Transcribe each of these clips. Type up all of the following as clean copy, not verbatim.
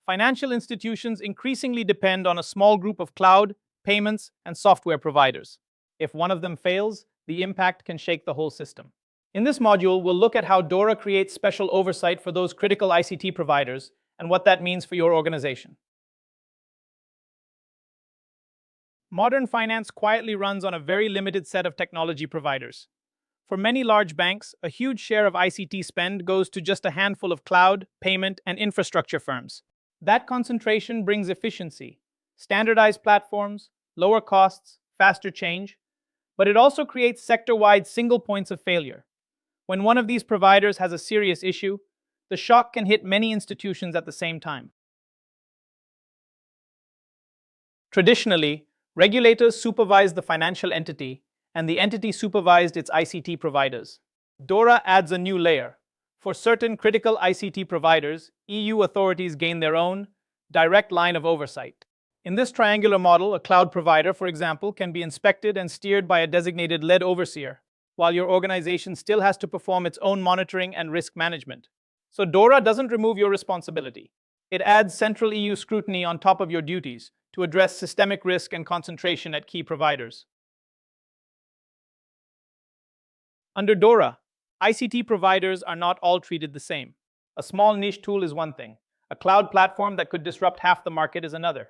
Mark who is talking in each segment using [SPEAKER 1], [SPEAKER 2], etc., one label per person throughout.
[SPEAKER 1] financial institutions increasingly depend on a small group of cloud, payments, and software providers. If one of them fails, the impact can shake the whole system. In this module, we'll look at how DORA creates special oversight for those critical ICT providers and what that means for your organization. Modern finance quietly runs on a very limited set of technology providers. For many large banks, a huge share of ICT spend goes to just a handful of cloud, payment, and infrastructure firms. That concentration brings efficiency, standardized platforms, lower costs, faster change, but it also creates sector-wide single points of failure. When one of these providers has a serious issue, the shock can hit many institutions at the same time. Traditionally, regulators supervise the financial entity, and the entity supervised its ICT providers. DORA adds a new layer. For certain critical ICT providers, EU authorities gain their own direct line of oversight. In this triangular model, a cloud provider, for example, can be inspected and steered by a designated lead overseer, while your organization still has to perform its own monitoring and risk management. So DORA doesn't remove your responsibility. It adds central EU scrutiny on top of your duties to address systemic risk and concentration at key providers. Under DORA, ICT providers are not all treated the same. A small niche tool is one thing. A cloud platform that could disrupt half the market is another.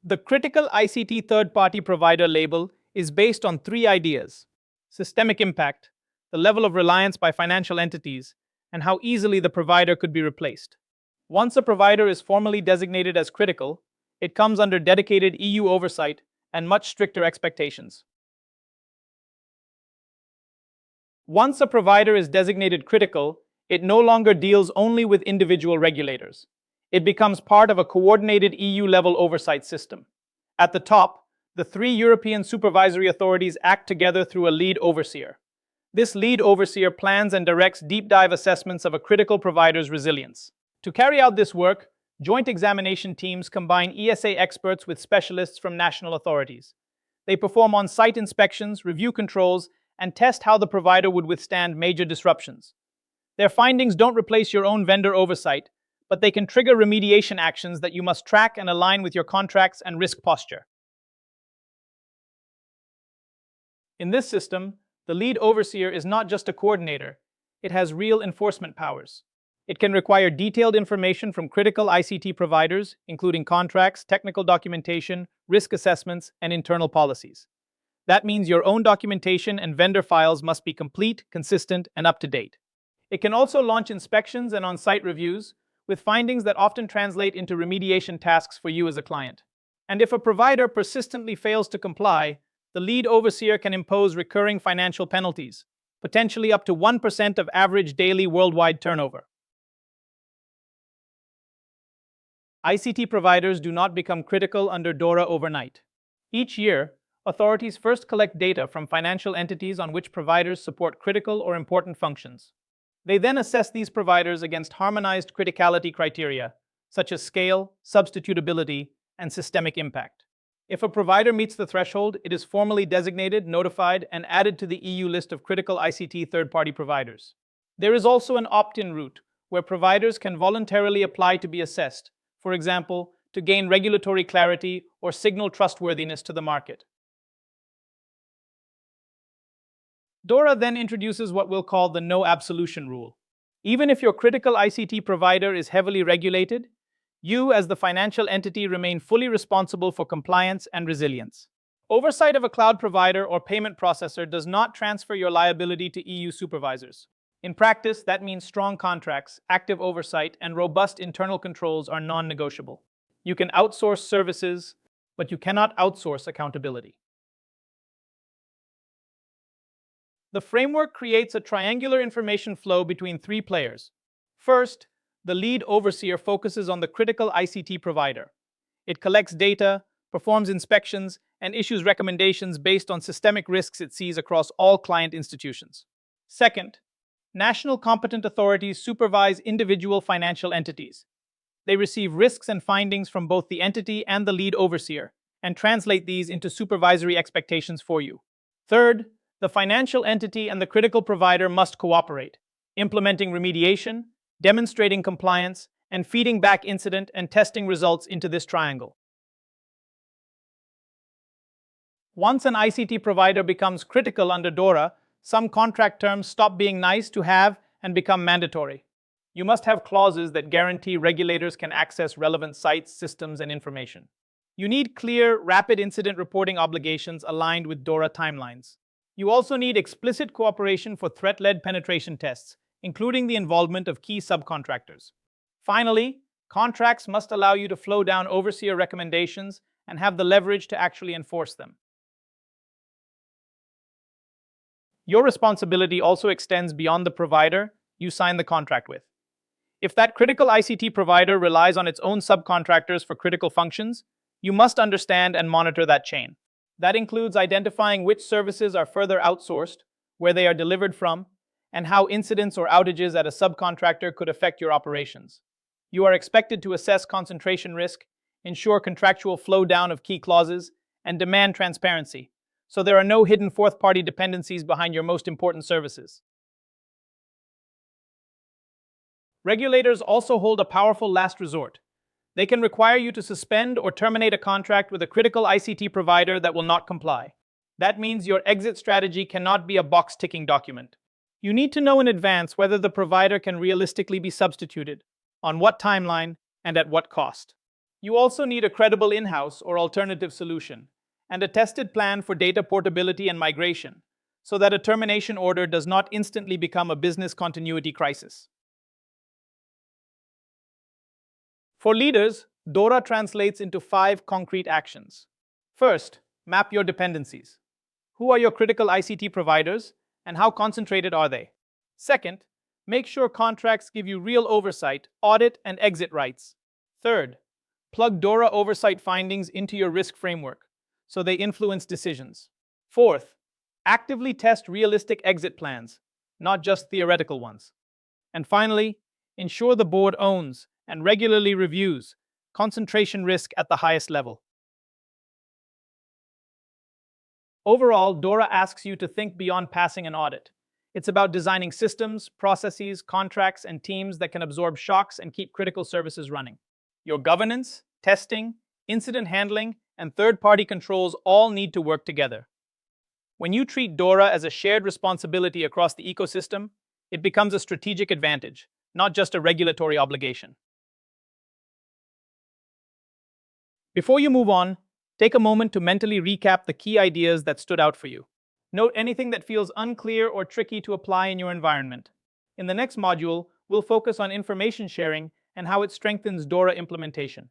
[SPEAKER 1] The critical ICT third-party provider label is based on three ideas: systemic impact, the level of reliance by financial entities, and how easily the provider could be replaced. Once a provider is formally designated as critical, it comes under dedicated EU oversight and much stricter expectations. Once a provider is designated critical, it no longer deals only with individual regulators. It becomes part of a coordinated EU-level oversight system. At the top, the three European supervisory authorities act together through a lead overseer. This lead overseer plans and directs deep-dive assessments of a critical provider's resilience. To carry out this work, joint examination teams combine ESA experts with specialists from national authorities. They perform on-site inspections, review controls, and test how the provider would withstand major disruptions. Their findings don't replace your own vendor oversight, but they can trigger remediation actions that you must track and align with your contracts and risk posture. In this system, the lead overseer is not just a coordinator, it has real enforcement powers. It can require detailed information from critical ICT providers, including contracts, technical documentation, risk assessments, and internal policies. That means your own documentation and vendor files must be complete, consistent, and up to date. It can also launch inspections and on-site reviews, with findings that often translate into remediation tasks for you as a client. And if a provider persistently fails to comply, the lead overseer can impose recurring financial penalties, potentially up to 1% of average daily worldwide turnover. ICT providers do not become critical under DORA overnight. Each year, authorities first collect data from financial entities on which providers support critical or important functions. They then assess these providers against harmonized criticality criteria, such as scale, substitutability, and systemic impact. If a provider meets the threshold, it is formally designated, notified, and added to the EU list of critical ICT third-party providers. There is also an opt-in route, where providers can voluntarily apply to be assessed, for example, to gain regulatory clarity or signal trustworthiness to the market. DORA then introduces what we'll call the no absolution rule. Even if your critical ICT provider is heavily regulated, you, as the financial entity, remain fully responsible for compliance and resilience. Oversight of a cloud provider or payment processor does not transfer your liability to EU supervisors. In practice, that means strong contracts, active oversight, and robust internal controls are non-negotiable. You can outsource services, but you cannot outsource accountability. The framework creates a triangular information flow between three players. First, the lead overseer focuses on the critical ICT provider. It collects data, performs inspections, and issues recommendations based on systemic risks it sees across all client institutions. Second, national competent authorities supervise individual financial entities. They receive risks and findings from both the entity and the lead overseer, and translate these into supervisory expectations for you. Third, the financial entity and the critical provider must cooperate, implementing remediation, demonstrating compliance, and feeding back incident and testing results into this triangle. Once an ICT provider becomes critical under DORA, some contract terms stop being nice to have and become mandatory. You must have clauses that guarantee regulators can access relevant sites, systems, and information. You need clear, rapid incident reporting obligations aligned with DORA timelines. You also need explicit cooperation for threat-led penetration tests, including the involvement of key subcontractors. Finally, contracts must allow you to flow down overseer recommendations and have the leverage to actually enforce them. Your responsibility also extends beyond the provider you sign the contract with. If that critical ICT provider relies on its own subcontractors for critical functions, you must understand and monitor that chain. That includes identifying which services are further outsourced, where they are delivered from, and how incidents or outages at a subcontractor could affect your operations. You are expected to assess concentration risk, ensure contractual flow down of key clauses, and demand transparency, so there are no hidden fourth-party dependencies behind your most important services. Regulators also hold a powerful last resort. They can require you to suspend or terminate a contract with a critical ICT provider that will not comply. That means your exit strategy cannot be a box-ticking document. You need to know in advance whether the provider can realistically be substituted, on what timeline, and at what cost. You also need a credible in-house or alternative solution, and a tested plan for data portability and migration, so that a termination order does not instantly become a business continuity crisis. For leaders, DORA translates into 5 concrete actions. First, map your dependencies. Who are your critical ICT providers, and how concentrated are they? Second, make sure contracts give you real oversight, audit, and exit rights. Third, plug DORA oversight findings into your risk framework, so they influence decisions. Fourth, actively test realistic exit plans, not just theoretical ones. And finally, ensure the board owns and regularly reviews concentration risk at the highest level. Overall, DORA asks you to think beyond passing an audit. It's about designing systems, processes, contracts, and teams that can absorb shocks and keep critical services running. Your governance, testing, incident handling, and third-party controls all need to work together. When you treat DORA as a shared responsibility across the ecosystem, it becomes a strategic advantage, not just a regulatory obligation. Before you move on, take a moment to mentally recap the key ideas that stood out for you. Note anything that feels unclear or tricky to apply in your environment. In the next module, we'll focus on information sharing and how it strengthens DORA implementation.